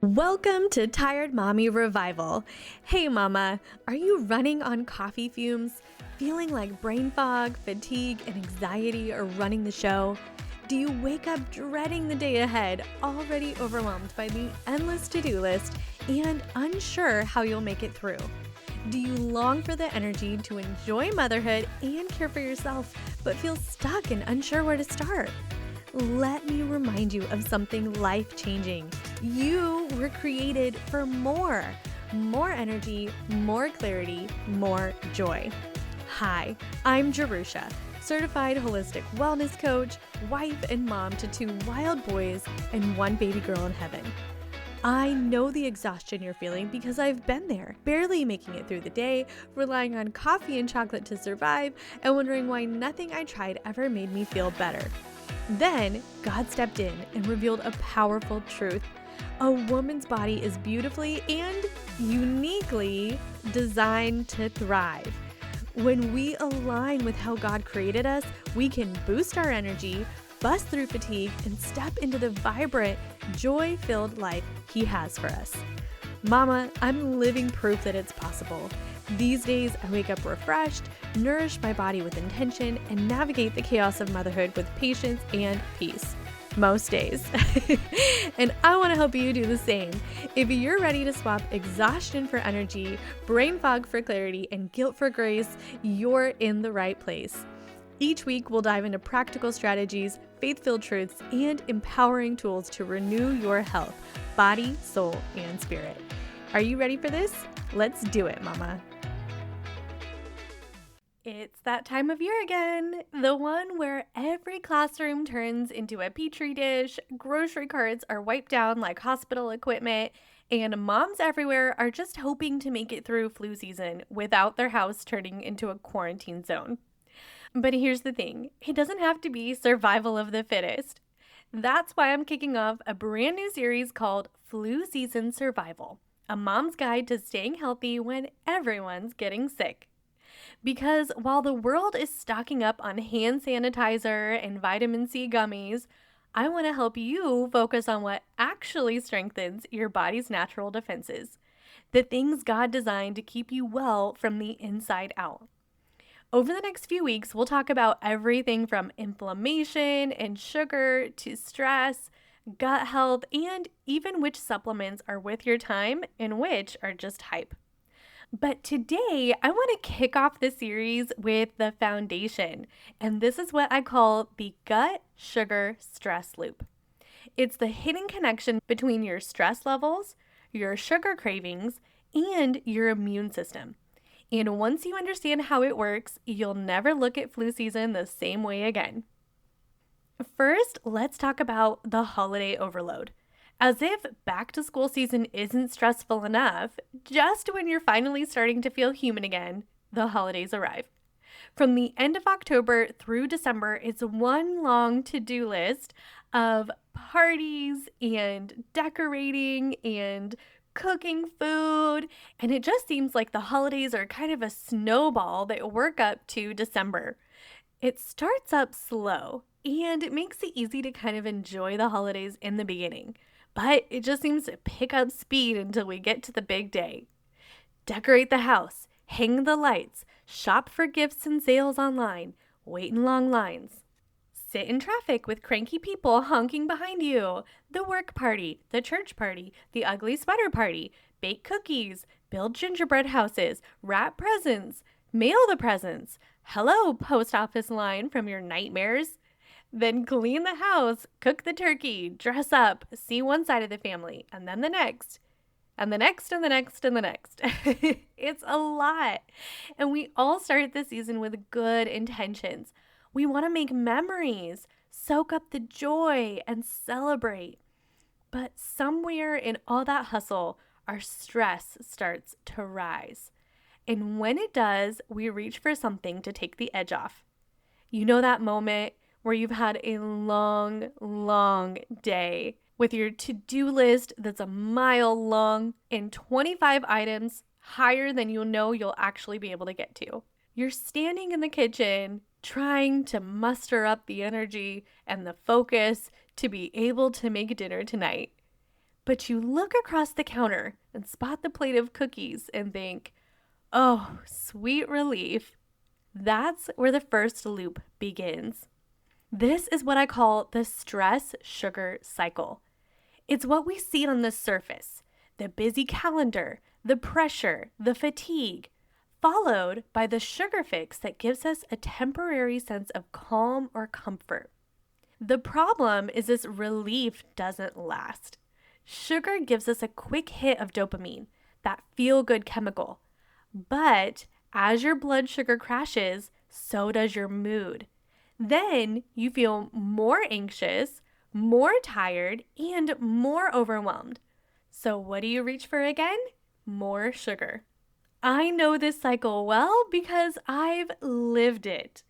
Welcome to Tired Mommy Revival. Hey mama, are you running on coffee fumes? Feeling like brain fog, fatigue, and anxiety are running the show? Do you wake up dreading the day ahead, already overwhelmed by the endless to-do list and unsure how you'll make it through? Do you long for the energy to enjoy motherhood and care for yourself, but feel stuck and unsure where to start? Let me remind you of something life-changing. You were created for more energy, more clarity, more joy. Hi, I'm Jerusha, certified holistic wellness coach, wife and mom to 2 wild boys and 1 baby girl in heaven. I know the exhaustion you're feeling because I've been there, barely making it through the day, relying on coffee and chocolate to survive, and wondering why nothing I tried ever made me feel better. Then, God stepped in and revealed a powerful truth. A woman's body is beautifully and uniquely designed to thrive. When we align with how God created us, we can boost our energy, bust through fatigue, and step into the vibrant, joy-filled life He has for us. Mama, I'm living proof that it's possible. These days, I wake up refreshed, nourish my body with intention, and navigate the chaos of motherhood with patience and peace. Most days. And I want to help you do the same. If you're ready to swap exhaustion for energy, brain fog for clarity, and guilt for grace, you're in the right place. Each week, we'll dive into practical strategies, faith-filled truths, and empowering tools to renew your health, body, soul, and spirit. Are you ready for this? Let's do it, mama. It's that time of year again, the one where every classroom turns into a petri dish, grocery carts are wiped down like hospital equipment, and moms everywhere are just hoping to make it through flu season without their house turning into a quarantine zone. But here's the thing, it doesn't have to be survival of the fittest. That's why I'm kicking off a brand new series called Flu Season Survival, a mom's guide to staying healthy when everyone's getting sick. Because while the world is stocking up on hand sanitizer and vitamin C gummies, I want to help you focus on what actually strengthens your body's natural defenses, the things God designed to keep you well from the inside out. Over the next few weeks, we'll talk about everything from inflammation and sugar to stress, gut health, and even which supplements are worth your time and which are just hype. But today, I want to kick off the series with the foundation, and this is what I call the gut-sugar stress loop. It's the hidden connection between your stress levels, your sugar cravings, and your immune system. And once you understand how it works, you'll never look at flu season the same way again. First, let's talk about the holiday overload. As if back to school season isn't stressful enough, just when you're finally starting to feel human again, the holidays arrive. From the end of October through December, it's one long to-do list of parties and decorating and cooking food, and it just seems like the holidays are kind of a snowball that work up to December. It starts up slow, and it makes it easy to kind of enjoy the holidays in the beginning. But it just seems to pick up speed until we get to the big day. Decorate the house, hang the lights, shop for gifts and sales online, wait in long lines. Sit in traffic with cranky people honking behind you. The work party, the church party, the ugly sweater party, bake cookies, build gingerbread houses, wrap presents, mail the presents. Hello, post office line from your nightmares. Then clean the house, cook the turkey, dress up, see one side of the family, and then the next, and the next, and the next, and the next. It's a lot. And we all start the season with good intentions. We want to make memories, soak up the joy, and celebrate. But somewhere in all that hustle, our stress starts to rise. And when it does, we reach for something to take the edge off. You know that moment where you've had a long day with your to-do list that's a mile long and 25 items higher than you know you'll actually be able to get to. You're standing in the kitchen trying to muster up the energy and the focus to be able to make dinner tonight. But you look across the counter and spot the plate of cookies and think, oh, sweet relief. That's where the first loop begins. This is what I call the stress sugar cycle. It's what we see on the surface, the busy calendar, the pressure, the fatigue, followed by the sugar fix that gives us a temporary sense of calm or comfort. The problem is this relief doesn't last. Sugar gives us a quick hit of dopamine, that feel-good chemical. But as your blood sugar crashes, so does your mood. Then you feel more anxious, more tired, and more overwhelmed. So what do you reach for again? More sugar. I know this cycle well because I've lived it.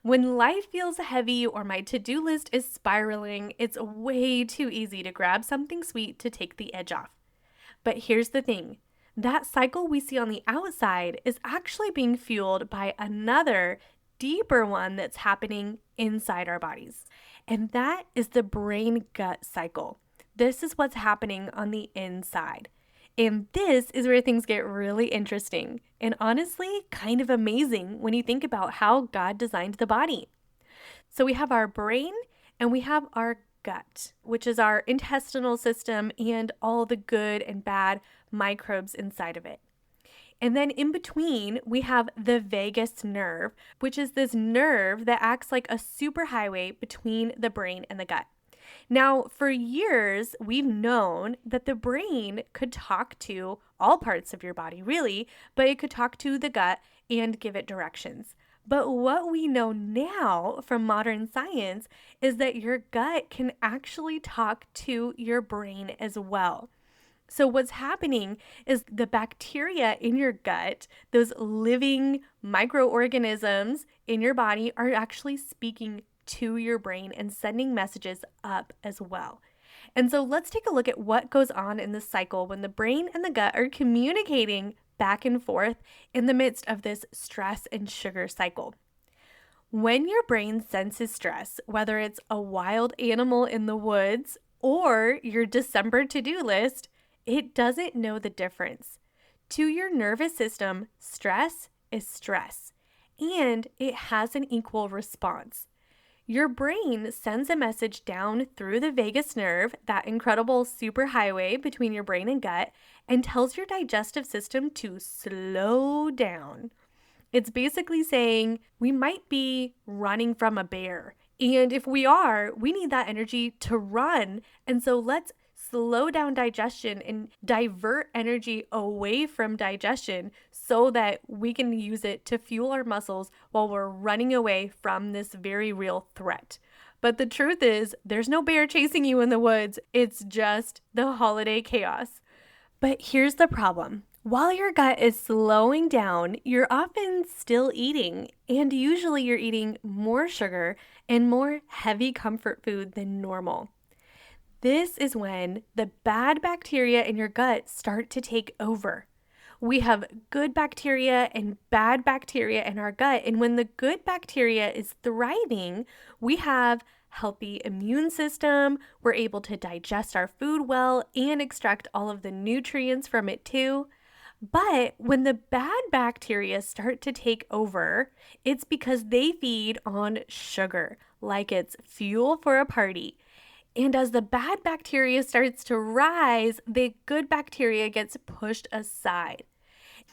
When life feels heavy or my to-do list is spiraling, it's way too easy to grab something sweet to take the edge off. But here's the thing. That cycle we see on the outside is actually being fueled by another, deeper one that's happening inside our bodies. And that is the brain-gut cycle. This is what's happening on the inside. And this is where things get really interesting and honestly kind of amazing when you think about how God designed the body. So we have our brain and we have our gut, which is our intestinal system and all the good and bad microbes inside of it. And then in between, we have the vagus nerve, which is this nerve that acts like a superhighway between the brain and the gut. Now, for years, we've known that the brain could talk to all parts of your body, really, but it could talk to the gut and give it directions. But what we know now from modern science is that your gut can actually talk to your brain as well. So what's happening is the bacteria in your gut, those living microorganisms in your body, are actually speaking to your brain and sending messages up as well. And so let's take a look at what goes on in the cycle when the brain and the gut are communicating back and forth in the midst of this stress and sugar cycle. When your brain senses stress, whether it's a wild animal in the woods or your December to-do list, it doesn't know the difference. To your nervous system, stress is stress, and it has an equal response. Your brain sends a message down through the vagus nerve, that incredible superhighway between your brain and gut, and tells your digestive system to slow down. It's basically saying we might be running from a bear. And if we are, we need that energy to run. And so let's slow down digestion and divert energy away from digestion so that we can use it to fuel our muscles while we're running away from this very real threat. But the truth is, there's no bear chasing you in the woods. It's just the holiday chaos. But here's the problem. While your gut is slowing down, you're often still eating, and usually you're eating more sugar and more heavy comfort food than normal. This is when the bad bacteria in your gut start to take over. We have good bacteria and bad bacteria in our gut, and when the good bacteria is thriving, we have healthy immune system, we're able to digest our food well and extract all of the nutrients from it too. But when the bad bacteria start to take over, it's because they feed on sugar, like it's fuel for a party. And as the bad bacteria starts to rise, the good bacteria gets pushed aside.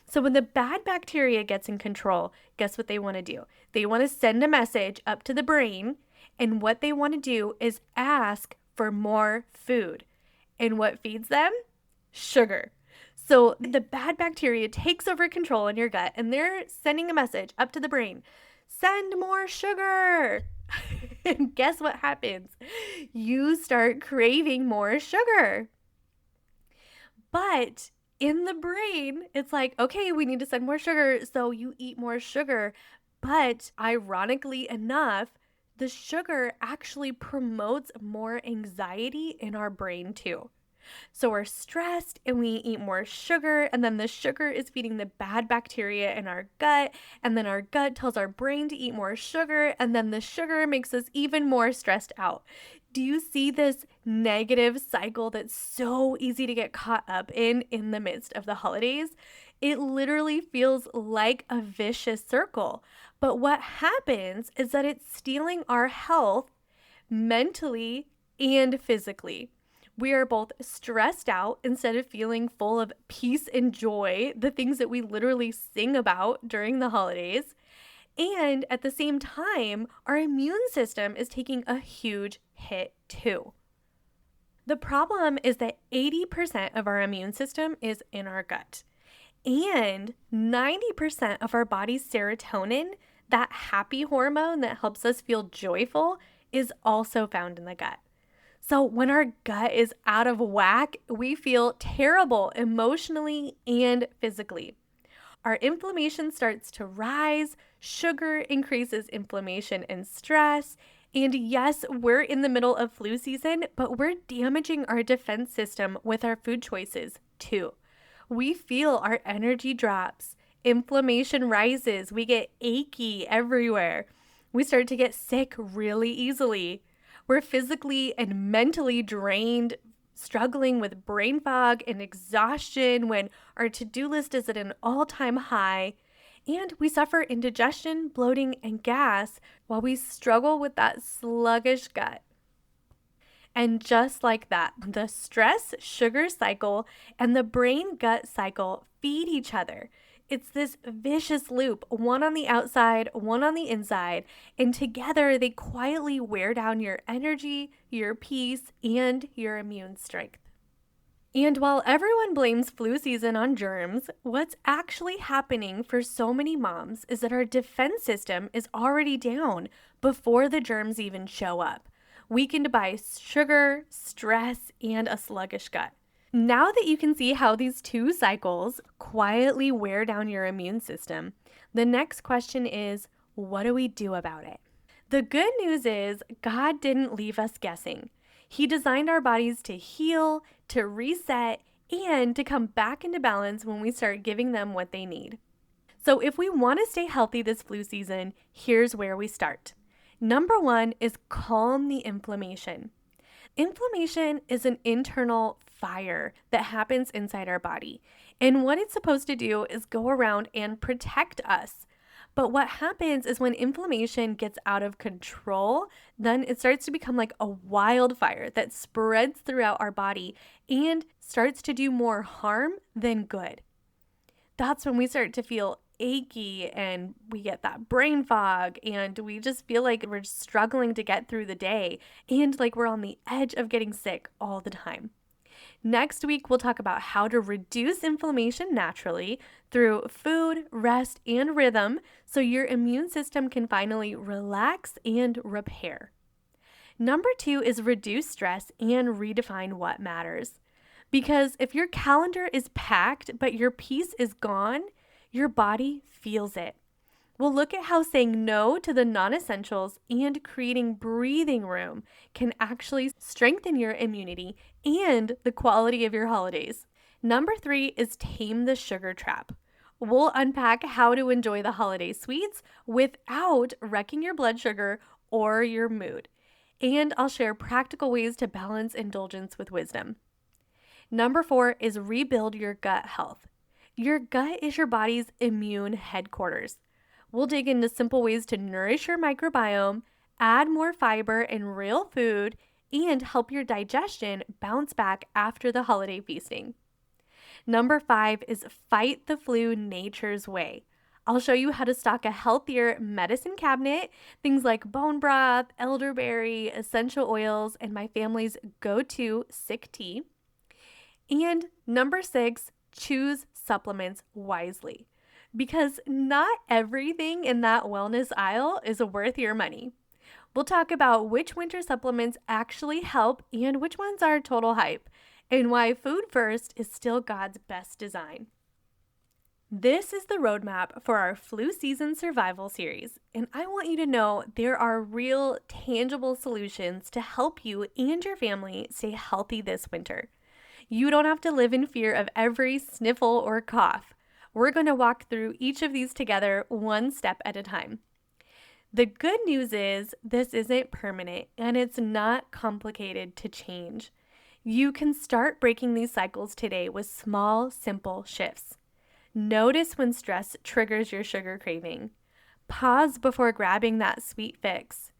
So when the bad bacteria gets in control, guess what they want to do? They want to send a message up to the brain, and what they want to do is ask for more food. And what feeds them? Sugar. So the bad bacteria takes over control in your gut, and they're sending a message up to the brain. Send more sugar. And guess what happens? You start craving more sugar. But in the brain, it's like, okay, we need to send more sugar, so you eat more sugar. But ironically enough, the sugar actually promotes more anxiety in our brain too. So we're stressed and we eat more sugar, and then the sugar is feeding the bad bacteria in our gut, and then our gut tells our brain to eat more sugar, and then the sugar makes us even more stressed out. Do you see this negative cycle that's so easy to get caught up in the midst of the holidays? It literally feels like a vicious circle. But what happens is that it's stealing our health mentally and physically. We are both stressed out instead of feeling full of peace and joy, the things that we literally sing about during the holidays. And at the same time, our immune system is taking a huge hit too. The problem is that 80% of our immune system is in our gut. And 90% of our body's serotonin, that happy hormone that helps us feel joyful, is also found in the gut. So when our gut is out of whack, we feel terrible emotionally and physically. Our inflammation starts to rise, sugar increases inflammation and stress. And yes, we're in the middle of flu season, but we're damaging our defense system with our food choices too. We feel our energy drops, inflammation rises, we get achy everywhere. We start to get sick really easily. We're physically and mentally drained, struggling with brain fog and exhaustion when our to-do list is at an all-time high. And we suffer indigestion, bloating, and gas while we struggle with that sluggish gut. And just like that, the stress sugar cycle and the brain gut cycle feed each other. It's this vicious loop, one on the outside, one on the inside, and together they quietly wear down your energy, your peace, and your immune strength. And while everyone blames flu season on germs, what's actually happening for so many moms is that our defense system is already down before the germs even show up, weakened by sugar, stress, and a sluggish gut. Now that you can see how these two cycles quietly wear down your immune system, the next question is, what do we do about it? The good news is God didn't leave us guessing. He designed our bodies to heal, to reset, and to come back into balance when we start giving them what they need. So if we want to stay healthy this flu season, here's where we start. Number one is calm the inflammation. Inflammation is an internal fire that happens inside our body. And what it's supposed to do is go around and protect us. But what happens is when inflammation gets out of control, then it starts to become like a wildfire that spreads throughout our body and starts to do more harm than good. That's when we start to feel achy and we get that brain fog and we just feel like we're struggling to get through the day and like we're on the edge of getting sick all the time. Next week, we'll talk about how to reduce inflammation naturally through food, rest, and rhythm so your immune system can finally relax and repair. Number two is reduce stress and redefine what matters. Because if your calendar is packed but your peace is gone, your body feels it. We'll look at how saying no to the non-essentials and creating breathing room can actually strengthen your immunity and the quality of your holidays. Number three is tame the sugar trap. We'll unpack how to enjoy the holiday sweets without wrecking your blood sugar or your mood. And I'll share practical ways to balance indulgence with wisdom. Number four is rebuild your gut health. Your gut is your body's immune headquarters. We'll dig into simple ways to nourish your microbiome, add more fiber and real food, and help your digestion bounce back after the holiday feasting. Number five is fight the flu nature's way. I'll show you how to stock a healthier medicine cabinet, things like bone broth, elderberry, essential oils, and my family's go-to sick tea. And number six, choose supplements wisely. Because not everything in that wellness aisle is worth your money. We'll talk about which winter supplements actually help and which ones are total hype, and why food first is still God's best design. This is the roadmap for our flu season survival series, and I want you to know there are real, tangible solutions to help you and your family stay healthy this winter. You don't have to live in fear of every sniffle or cough. We're going to walk through each of these together one step at a time. The good news is this isn't permanent and it's not complicated to change. You can start breaking these cycles today with small, simple shifts. Notice when stress triggers your sugar craving. Pause before grabbing that sweet fix.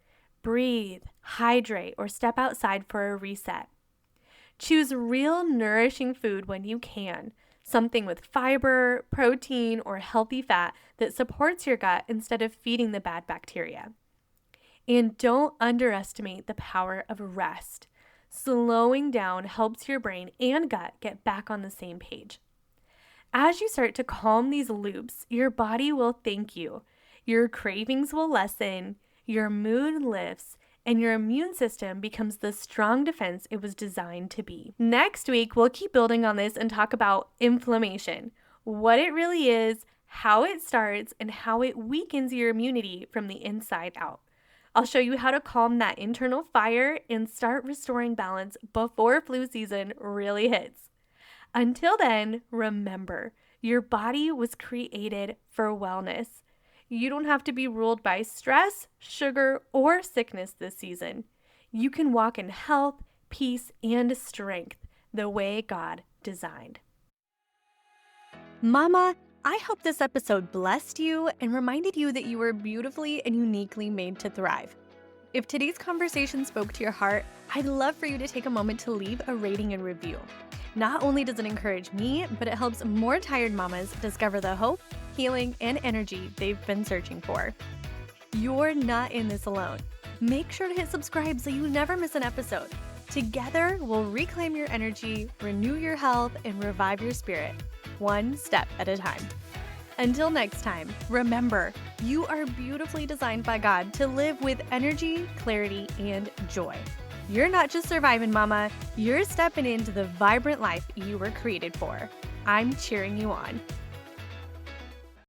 Breathe, hydrate, or step outside for a reset. Choose real, nourishing food when you can. Something with fiber, protein, or healthy fat that supports your gut instead of feeding the bad bacteria. And don't underestimate the power of rest. Slowing down helps your brain and gut get back on the same page. As you start to calm these loops, your body will thank you. Your cravings will lessen, your mood lifts, and your immune system becomes the strong defense it was designed to be. Next week, we'll keep building on this and talk about inflammation, what it really is, how it starts, and how it weakens your immunity from the inside out. I'll show you how to calm that internal fire and start restoring balance before flu season really hits. Until then, remember, your body was created for wellness. You don't have to be ruled by stress, sugar, or sickness this season. You can walk in health, peace, and strength the way God designed. Mama, I hope this episode blessed you and reminded you that you were beautifully and uniquely made to thrive. If today's conversation spoke to your heart, I'd love for you to take a moment to leave a rating and review. Not only does it encourage me, but it helps more tired mamas discover the hope, healing, and energy they've been searching for. You're not in this alone. Make sure to hit subscribe so you never miss an episode. Together, we'll reclaim your energy, renew your health, and revive your spirit, one step at a time. Until next time, remember, you are beautifully designed by God to live with energy, clarity, and joy. You're not just surviving, mama. You're stepping into the vibrant life you were created for. I'm cheering you on.